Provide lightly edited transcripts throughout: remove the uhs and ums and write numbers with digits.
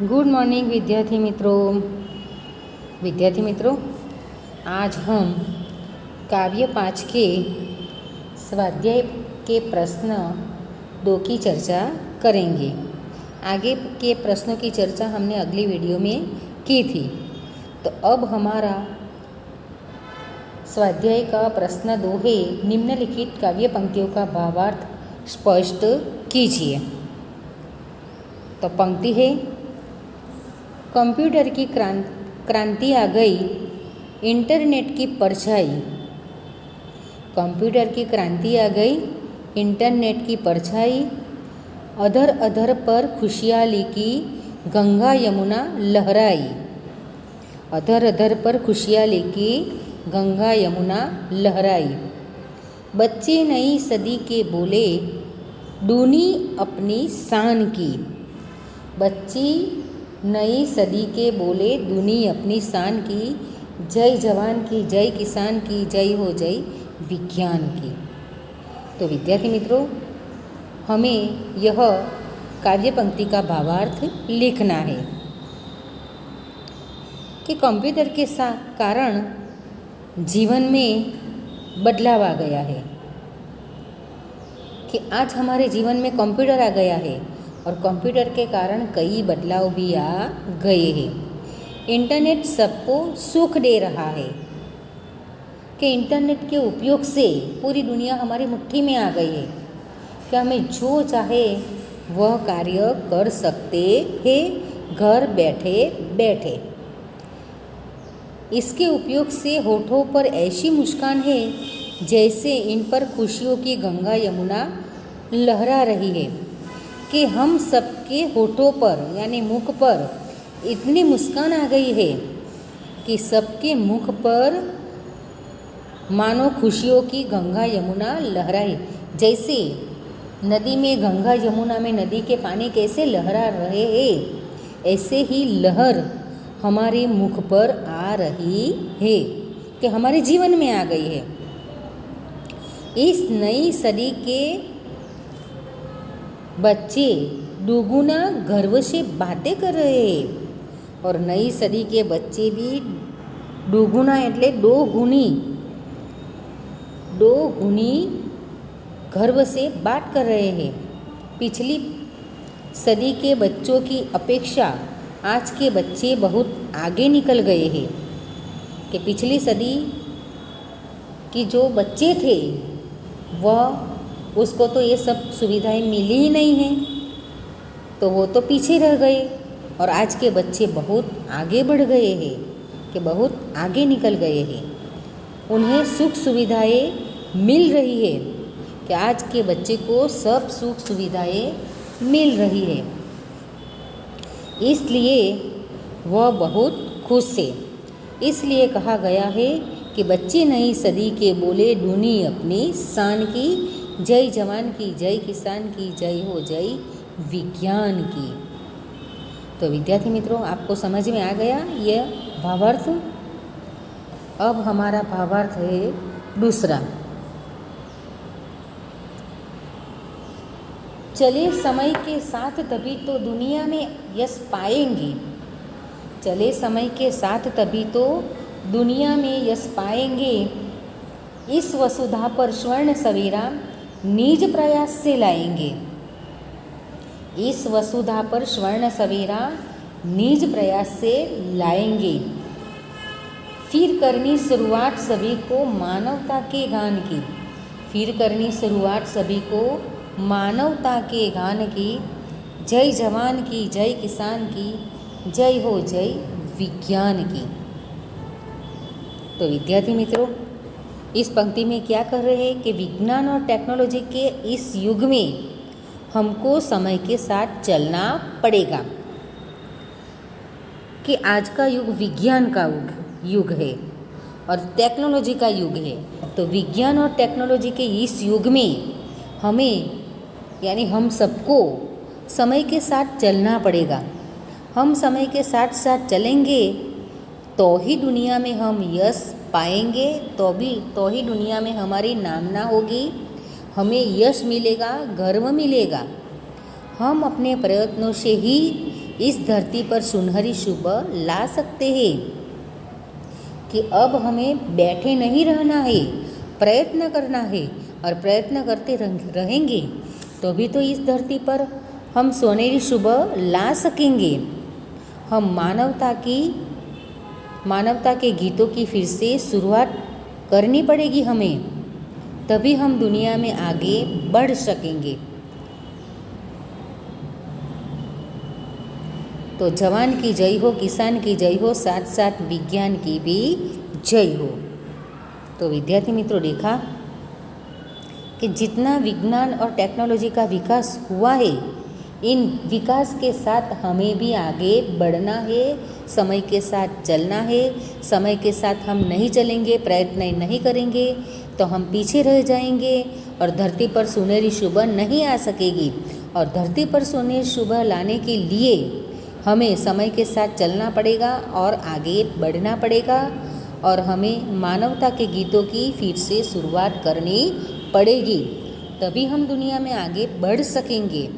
Good morning विद्यार्थी मित्रों, आज हम काव्य 5 के स्वाध्याय के प्रश्न 2 की चर्चा करेंगे। आगे के प्रश्नों की चर्चा हमने अगली वीडियो में की थी। तो अब हमारा स्वाध्याय का प्रश्न 2 है, निम्नलिखित काव्य पंक्तियों का भावार्थ स्पष्ट कीजिए। तो पंक्ति है, कंप्यूटर की क्रांति आ गई, इंटरनेट की परछाई। कंप्यूटर की क्रांति आ गई, इंटरनेट की परछाई। अधर अधर पर खुशहाली की गंगा यमुना लहराई। अधर अधर पर खुशहाली की गंगा यमुना लहराई। बच्चे नई सदी के बोले, डूनी अपनी शान की। बच्ची नई सदी के बोले, दूनी अपनी शान की। जय जवान की, जय किसान की, जय हो जय विज्ञान की। तो विद्यार्थी मित्रों, हमें यह काव्य पंक्ति का भावार्थ लिखना है कि कंप्यूटर के कारण जीवन में बदलाव आ गया है, कि आज हमारे जीवन में कंप्यूटर आ गया है और कंप्यूटर के कारण कई बदलाव भी आ गए हैं। इंटरनेट सबको सुख दे रहा है कि इंटरनेट के उपयोग से पूरी दुनिया हमारी मुट्ठी में आ गई है कि हमें जो चाहे वह कार्य कर सकते हैं घर बैठे बैठे। इसके उपयोग से होठों पर ऐसी मुस्कान है जैसे इन पर खुशियों की गंगा यमुना लहरा रही है, कि हम सबके होठों पर यानी मुख पर इतनी मुस्कान आ गई है कि सबके मुख पर मानो खुशियों की गंगा यमुना लहराए। जैसे नदी में गंगा यमुना में नदी के पानी कैसे लहरा रहे हैं, ऐसे ही लहर हमारे मुख पर आ रही है कि हमारे जीवन में आ गई है। इस नई सदी के बच्चे दुगुना गर्व से बातें कर रहे हैं और नई सदी के बच्चे भी दुगुना એટલે दो गुनी गर्व से बात कर रहे हैं। पिछली सदी के बच्चों की अपेक्षा आज के बच्चे बहुत आगे निकल गए हैं, कि पिछली सदी की जो बच्चे थे वह उसको तो ये सब सुविधाएं मिली ही नहीं हैं, तो वो तो पीछे रह गए। और आज के बच्चे बहुत आगे बढ़ गए हैं, कि बहुत आगे निकल गए हैं। उन्हें सुख सुविधाएं मिल रही है, कि आज के बच्चे को सब सुख सुविधाएं मिल रही है, इसलिए वह बहुत खुश है। इसलिए कहा गया है कि बच्चे नई सदी के बोले, ढूंढी अपनी शान की। जय जवान की, जय किसान की, जय हो जय विज्ञान की। तो विद्यार्थी मित्रों, आपको समझ में आ गया यह भावार्थ। अब हमारा भावार्थ है दूसरा। चले समय के साथ तभी तो दुनिया में यश पाएंगे। चले समय के साथ तभी तो दुनिया में यश पाएंगे। इस वसुधा पर स्वर्ण सवेरा निज प्रयास से लाएंगे। इस वसुधा पर स्वर्ण सवेरा निज प्रयास से लाएंगे। फिर करनी शुरुआत सभी को मानवता के गान की। फिर करनी शुरुआत सभी को मानवता के गान की। जय जवान की, जय किसान की, जय हो जय विज्ञान की। तो विद्यार्थी मित्रों, इस पंक्ति में क्या कर रहे हैं कि विज्ञान और टेक्नोलॉजी के इस युग में हमको समय के साथ चलना पड़ेगा, कि आज का युग विज्ञान का युग है और टेक्नोलॉजी का युग है। तो विज्ञान और टेक्नोलॉजी के इस युग में हमें यानी हम सबको समय के साथ चलना पड़ेगा। हम समय के साथ साथ चलेंगे तो ही दुनिया में हम यश पाएंगे, तो ही दुनिया में हमारी नामना होगी, हमें यश मिलेगा, गर्व मिलेगा। हम अपने प्रयत्नों से ही इस धरती पर सुनहरी सुबह ला सकते हैं कि अब हमें बैठे नहीं रहना है, प्रयत्न करना है और प्रयत्न करते रहेंगे तो भी तो इस धरती पर हम सोनेरी सुबह ला सकेंगे। हम मानवता के गीतों की फिर से शुरुआत करनी पड़ेगी हमें, तभी हम दुनिया में आगे बढ़ सकेंगे। तो जवान की जय हो, किसान की जय हो, साथ साथ विज्ञान की भी जय हो। तो विद्यार्थी मित्रों, देखा कि जितना विज्ञान और टेक्नोलॉजी का विकास हुआ है, इन विकास के साथ हमें भी आगे बढ़ना है, समय के साथ चलना है। समय के साथ हम नहीं चलेंगे, प्रयत्न नहीं करेंगे तो हम पीछे रह जाएंगे और धरती पर सुनहरी सुबह नहीं आ सकेगी। और धरती पर सुनहरी सुबह लाने के लिए हमें समय के साथ चलना पड़ेगा और आगे बढ़ना पड़ेगा और हमें मानवता के गीतों की फिर से शुरुआत करनी पड़ेगी, तभी हम दुनिया में आगे बढ़ सकेंगे।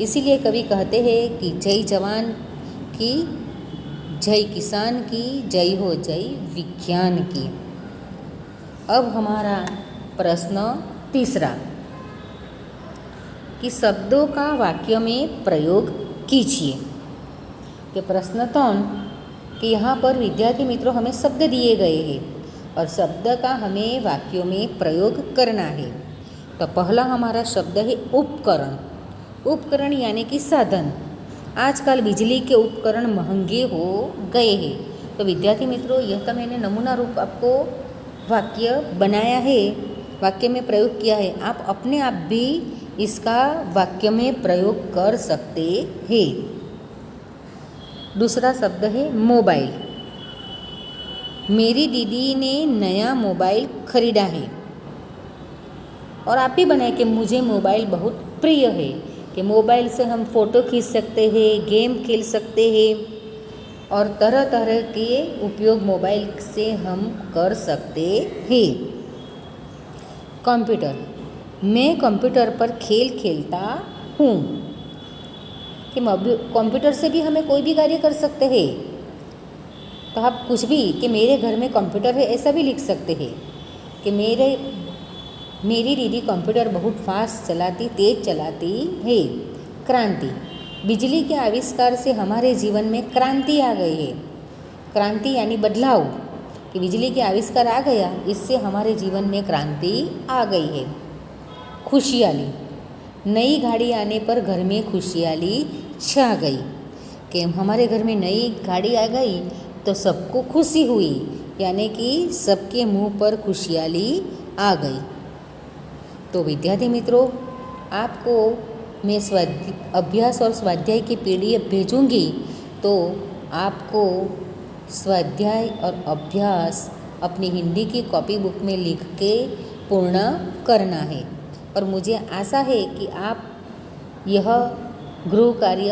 इसीलिए कवि कहते हैं कि जय जवान की, जय किसान की, जय हो जय विज्ञान की। अब हमारा प्रश्न तीसरा कि शब्दों का वाक्य में प्रयोग कीजिए। कि प्रश्न कि यहाँ पर विद्यार्थी मित्रों हमें शब्द दिए गए हैं और शब्द का हमें वाक्यों में प्रयोग करना है। तो पहला हमारा शब्द है उपकरण। उपकरण यानी कि साधन। आजकल बिजली के उपकरण महंगे हो गए हैं। तो विद्यार्थी मित्रों, यह तो मैंने नमूना रूप आपको वाक्य बनाया है, वाक्य में प्रयोग किया है। आप अपने आप भी इसका वाक्य में प्रयोग कर सकते हैं। दूसरा शब्द है मोबाइल। मेरी दीदी ने नया मोबाइल खरीदा है। और आप भी बनाए कि मुझे मोबाइल बहुत प्रिय है, कि मोबाइल से हम फ़ोटो खींच सकते हैं, गेम खेल सकते हैं और तरह तरह के उपयोग मोबाइल से हम कर सकते हैं। कंप्यूटर। मैं कंप्यूटर पर खेल खेलता हूँ। कि कंप्यूटर से भी हमें कोई भी कार्य कर सकते हैं। तो आप कुछ भी कि मेरे घर में कंप्यूटर है ऐसा भी लिख सकते हैं। कि मेरी दीदी कंप्यूटर बहुत फास्ट चलाती, तेज़ चलाती है। क्रांति। बिजली के आविष्कार से हमारे जीवन में क्रांति आ गई है। क्रांति यानी बदलाव, कि बिजली के आविष्कार आ गया, इससे हमारे जीवन में क्रांति आ गई है। खुशहाली। नई गाड़ी आने पर घर में खुशहाली छा गई। कि हमारे घर में नई गाड़ी आ गई तो सबको खुशी हुई, यानी कि सबके मुंह पर खुशहाली आ गई। तो विद्यार्थी मित्रों, आपको मैं अभ्यास और स्वाध्याय की PDF भेजूंगी, तो आपको स्वाध्याय और अभ्यास अपनी हिंदी की कॉपी बुक में लिख के पूर्ण करना है। और मुझे आशा है कि आप यह गृह कार्य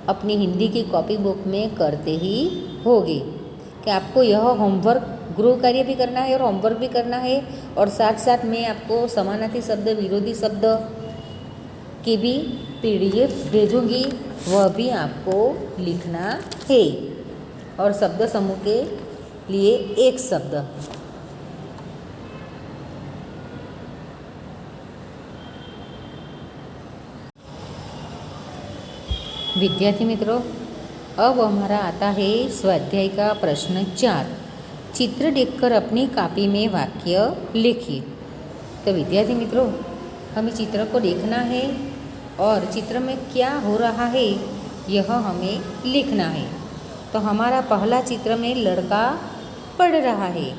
अपनी हिंदी की कॉपी बुक में करते ही होंगे। कि आपको यह होमवर्क, गृह कार्य भी करना है और होमवर्क भी करना है, और साथ साथ मैं आपको समानार्थी शब्द, विरोधी शब्द की भी PDF भेजूंगी, वह भी आपको लिखना है। और शब्द समूह के लिए एक शब्द। विद्यार्थी मित्रों, अब हमारा आता है स्वाध्याय का प्रश्न 4। चित्र देखकर अपनी कॉपी में वाक्य लिखिए। तो विद्यार्थी मित्रों, हमें चित्र को देखना है और चित्र में क्या हो रहा है यह हमें लिखना है। तो हमारा पहला चित्र में लड़का पढ़ रहा है।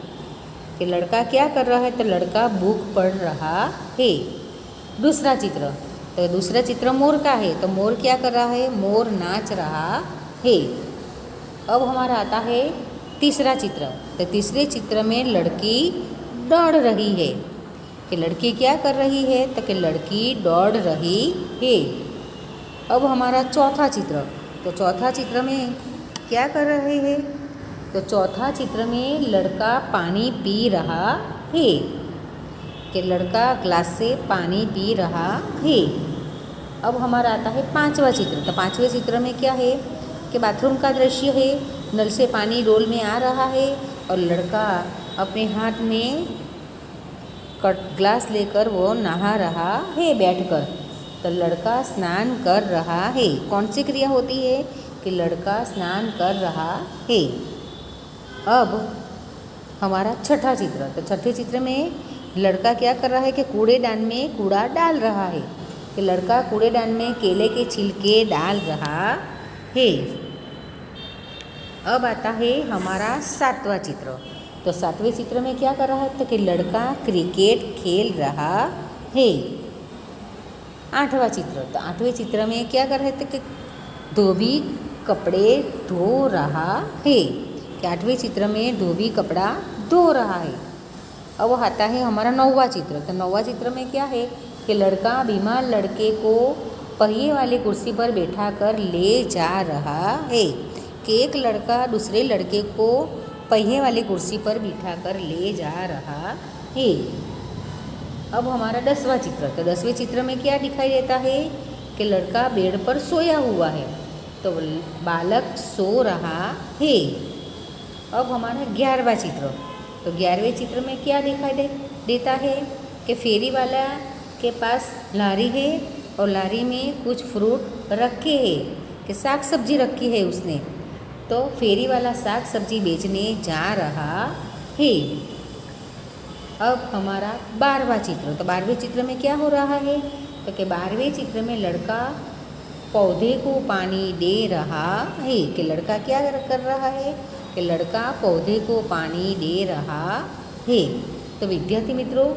कि लड़का क्या कर रहा है? तो लड़का बुक पढ़ रहा है। दूसरा चित्र, तो दूसरा चित्र मोर का है। तो मोर क्या कर रहा है? मोर नाच रहा है। अब हमारा आता है तीसरा चित्र। तो तीसरे चित्र में लड़की दौड़ रही है। कि लड़की क्या कर रही है? तो कि लड़की दौड़ रही है। अब हमारा चौथा चित्र। तो चौथा चित्र में क्या कर रहे हैं? तो चौथा चित्र में लड़का पानी पी रहा है। कि लड़का ग्लास से पानी पी रहा है। अब हमारा आता है पांचवा चित्र। तो पांचवें चित्र में क्या है कि बाथरूम का दृश्य है। नल से पानी डोल में आ रहा है और लड़का अपने हाथ में ग्लास लेकर वो नहा रहा है बैठकर। तो लड़का स्नान कर रहा है। कौन सी क्रिया होती है कि लड़का स्नान कर रहा है। अब हमारा छठा चित्र। तो छठे चित्र में लड़का क्या कर रहा है कि कूड़ेदान में कूड़ा डाल रहा है। कि लड़का कूड़ेदान में केले के छिलके डाल रहा है। अब आता है हमारा सातवां चित्र। तो सातवें चित्र में क्या कर रहा है तो कि लड़का क्रिकेट खेल रहा है। आठवां चित्र। तो आठवें चित्र में क्या कर रहे थे कि धोबी कपड़े धो रहा है। कि आठवें चित्र में धोबी कपड़ा धो रहा है। अब वो आता है हमारा नौवां चित्र। तो नौवां चित्र में क्या है कि लड़का बीमार लड़के को पहिए वाली कुर्सी पर बैठा कर ले जा रहा है। कि एक लड़का दूसरे लड़के को पहिए वाली कुर्सी पर बिठा कर ले जा रहा है। अब हमारा 10वां चित्र। तो 10वें चित्र में क्या दिखाई देता है कि लड़का बेड पर सोया हुआ है। तो बालक सो रहा है। अब हमारा 11वां चित्र। तो 11वें चित्र में क्या दिखाई देता है कि फेरी वाला के पास लारी है और लारी में कुछ फ्रूट रखे हैं कि साग सब्जी रखी है उसने। तो फेरी वाला साग सब्जी बेचने जा रहा है। अब हमारा 12वां चित्र। तो 12वें चित्र में क्या हो रहा है तो कि 12वें चित्र में लड़का पौधे को पानी दे रहा है। कि लड़का क्या कर रहा है कि लड़का पौधे को पानी दे रहा है। तो विद्यार्थी मित्रों,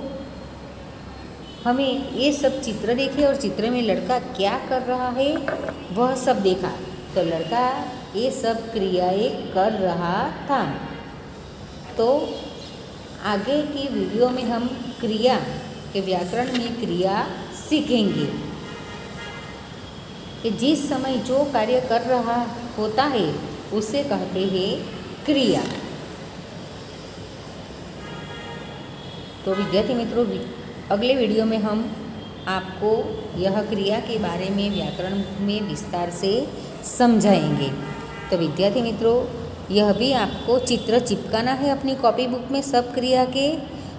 हमें ये सब चित्र देखे और चित्र में लड़का क्या कर रहा है वह सब देखा। तो लड़का ये सब क्रियाएं कर रहा था। तो आगे की वीडियो में हम क्रिया के व्याकरण में क्रिया सीखेंगे कि जिस समय जो कार्य कर रहा होता है उसे कहते हैं क्रिया। तो विद्यार्थी मित्रों, अगले वीडियो में हम आपको यह क्रिया के बारे में व्याकरण में विस्तार से समझाएंगे। तो विद्यार्थी मित्रों, यह भी आपको चित्र चिपकाना है अपनी कॉपी बुक में सब क्रिया के,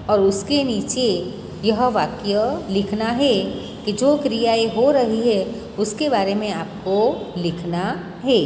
और उसके नीचे यह वाक्य लिखना है कि जो क्रियाएं हो रही है उसके बारे में आपको लिखना है।